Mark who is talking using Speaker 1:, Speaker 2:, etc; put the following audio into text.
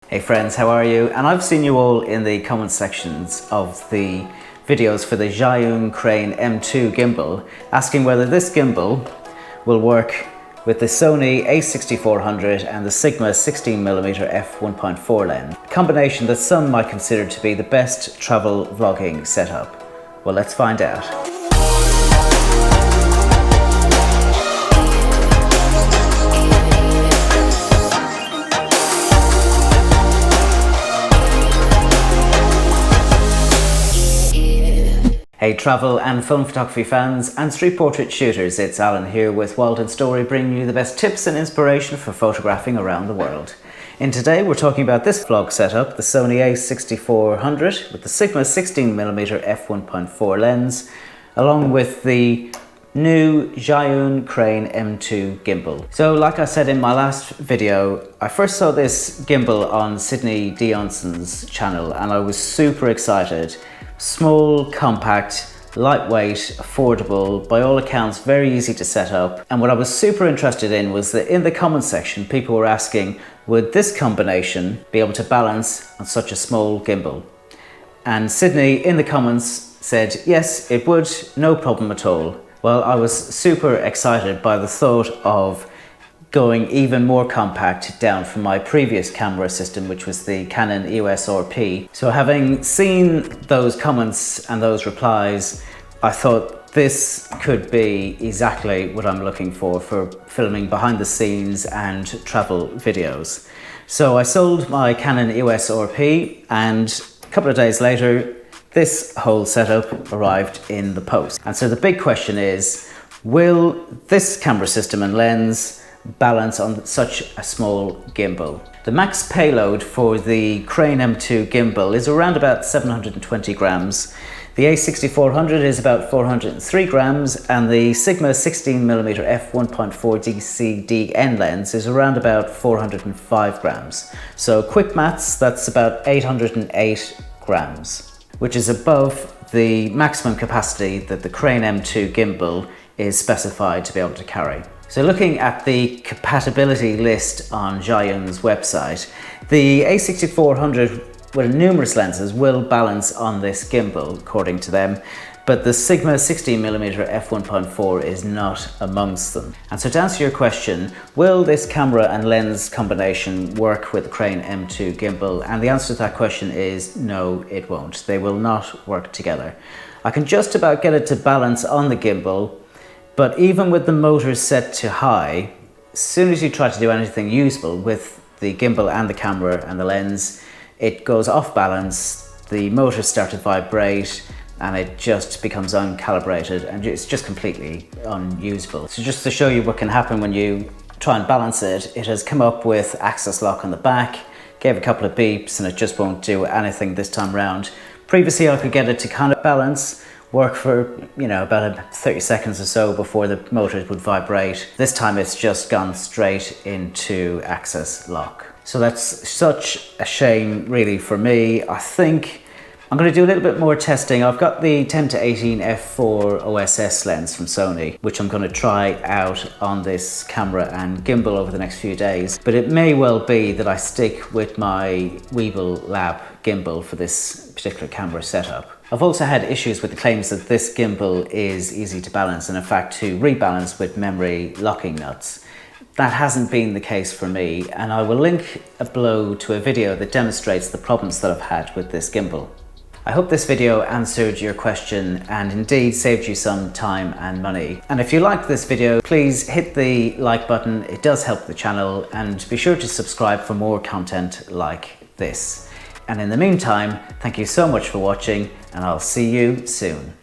Speaker 1: Hey friends, how are you? And I've seen you all in the comment sections of the videos for the Zhiyun Crane M2 Gimbal, asking whether this gimbal will work with the Sony A6400 and the Sigma 16mm f1.4 lens, a combination that some might consider to be the best travel vlogging setup. Well, let's find out. Hey travel and film photography fans and street portrait shooters, it's Alan here with Wild & Story, bringing you the best tips and inspiration for photographing around the world. And today we're talking about this vlog setup, the Sony A6400 with the Sigma 16mm f1.4 lens, along with the new Zhiyun Crane M2 Gimbal. So like I said in my last video, I first saw this gimbal on Sydney Dionson's channel and I was super excited. Small, compact, lightweight, affordable, by all accounts very easy to set up. And what I was super interested in was that in the comment section people were asking, would this combination be able to balance on such a small gimbal? And Sydney in the comments said yes, it would, no problem at all. Well, I was super excited by the thought of going even more compact down from my previous camera system, which was the Canon EOS RP. So having seen those comments and those replies, I thought this could be exactly what I'm looking for filming behind the scenes and travel videos. So I sold my Canon EOS RP and a couple of days later, this whole setup arrived in the post. And so the big question is, will this camera system and lens balance on such a small gimbal? The max payload for the Crane M2 gimbal is around about 720 grams. The A6400 is about 403 grams and the Sigma 16mm f1.4 DCDN lens is around about 405 grams. So quick maths, that's about 808 grams, which is above the maximum capacity that the Crane M2 gimbal is specified to be able to carry. So looking at the compatibility list on Zhiyun's website, the A6400 with numerous lenses will balance on this gimbal according to them, but the Sigma 16mm f1.4 is not amongst them. And so to answer your question, will this camera and lens combination work with the Crane M2 gimbal? And the answer to that question is no, it won't. They will not work together. I can just about get it to balance on the gimbal, but even with the motor set to high, as soon as you try to do anything useful with the gimbal and the camera and the lens, it goes off balance, the motors start to vibrate, and it just becomes uncalibrated and it's just completely unusable. So just to show you what can happen when you try and balance it, it has come up with access lock on the back, gave a couple of beeps and it just won't do anything this time round. Previously I could get it to kind of balance, work for, about 30 seconds or so before the motors would vibrate. This time it's just gone straight into access lock. So that's such a shame really for me. I think I'm going to do a little bit more testing. I've got the 10-18 f4 OSS lens from Sony, which I'm going to try out on this camera and gimbal over the next few days. But it may well be that I stick with my Weeble Lab gimbal for this particular camera setup. I've also had issues with the claims that this gimbal is easy to balance and in fact to rebalance with memory locking nuts. That hasn't been the case for me, and I will link below to a video that demonstrates the problems that I've had with this gimbal. I hope this video answered your question and indeed saved you some time and money. And if you liked this video, please hit the like button, it does help the channel, and be sure to subscribe for more content like this. And in the meantime, thank you so much for watching and I'll see you soon.